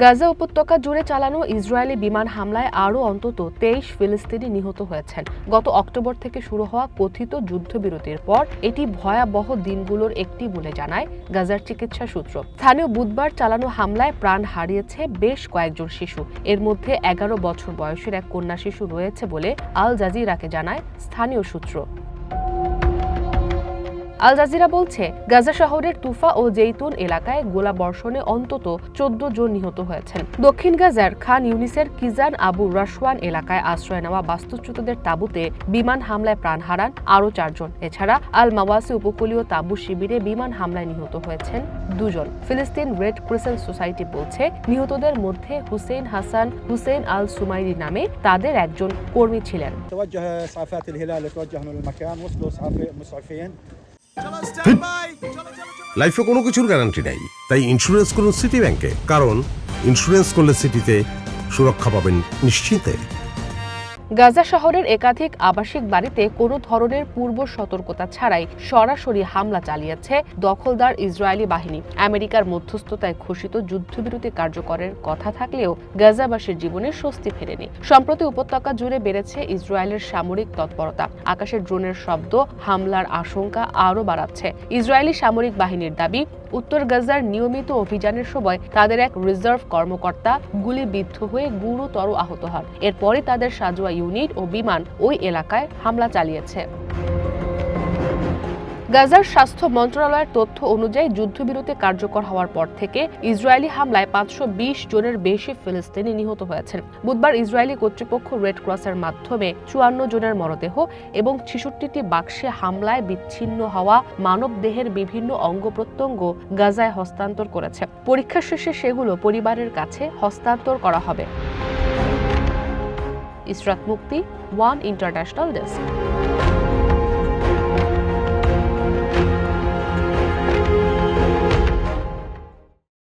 গাজা উপত্যকা জুড়ে চালানো ইসরায়েলি বিমান হামলায় আরও অন্তত 23 ফিলিস্তিনি নিহত হয়েছেন। গত অক্টোবর থেকে শুরু হওয়া কথিত যুদ্ধবিরতির পর এটি ভয়াবহ দিনগুলোর একটি বলে জানায় গাজার চিকিৎসা সূত্র। স্থানীয় বুধবার চালানো হামলায় প্রাণ হারিয়েছে বেশ কয়েকজন শিশু। এর মধ্যে 11 বছর বয়সের এক কন্যা শিশু রয়েছে বলে আল জাজিরাকে জানায় স্থানীয় সূত্র। আল জাজিরা বলছে, গাজা শহরের তুফা ও জেইতুন এলাকায় গোলাবর্ষণে অন্তত 14 জন নিহত হয়েছেন। দক্ষিণ গাজার খান ইউনিসের কিজান আবু রাশওয়ান এলাকায় আশ্রয় নেওয়া বাস্তুচ্যুতদের তাঁবুতে বিমান হামলায় প্রাণ হারান আরও 4 জন। এছাড়া আল মাওয়াসি উপকূলীয় তাঁবু শিবিরে বিমান হামলায় নিহত হয়েছেন 2 জন। ফিলিস্তিন রেড ক্রিসেন্ট সোসাইটি বলছে, নিহতদের মধ্যে হুসেইন হাসান হুসেইন আল সুমাইরি নামে তাদের একজন কর্মী ছিলেন। লাইফে কোনো কিছুর গ্যারান্টি নেই, তাই ইন্স্যুরেন্স করুন সিটি ব্যাংকে, কারণ ইন্স্যুরেন্স করলে সিটিতে সুরক্ষা পাবেন নিশ্চিন্তে। গাজা শহরের একাধিক আবাসিক বাড়িতে কোনো ধরনের পূর্ব সতর্কতা ছাড়াই সরাসরি হামলা চালিয়েছে দখলদার ইসরায়েলি বাহিনী। আমেরিকার মধ্যস্থতায় ঘোষিত যুদ্ধবিরতি কার্যকরের কথা থাকলেও গাজাবাসীর জীবনে স্বস্তি ফেরেনি। সম্প্রতি উপত্যকা জুড়ে বেড়েছে ইসরায়েলের সামরিক তৎপরতা। আকাশের ড্রোনের শব্দ হামলার আশঙ্কা আরও বাড়াচ্ছে। ইসরায়েলি সামরিক বাহিনীর দাবি, উত্তর গাজার নিয়মিত অভিযানের সময় তাদের এক রিজার্ভ কর্মকর্তা গুলিবিদ্ধ হয়ে গুরুতর আহত হন। এরপরই তাদের সাজোয়া ইউনিট ও বিমান ওই এলাকায় হামলা চালিয়েছে। গাজার স্বাস্থ্য মন্ত্রণালয়ের তথ্য অনুযায়ী যুদ্ধবিরতি কার্যকর হওয়ার পর থেকে ইসরায়েলি হামলায় 520 জনের বেশি ফিলিস্তিনি নিহত হয়েছেন। বুধবার ইসরায়েলি কর্তৃপক্ষ রেড ক্রসের মাধ্যমে 54 জনের মরদেহ এবং 66টি বাক্সে হামলায় বিচ্ছিন্ন হওয়া মানবদেহের বিভিন্ন অঙ্গ প্রত্যঙ্গ গাজায় হস্তান্তর করেছে। পরীক্ষা শেষে সেগুলো পরিবারের কাছে হস্তান্তর করা হবে। ইসরাত মুক্তি, ওয়ান ইন্টারন্যাশনাল ডেস্ক।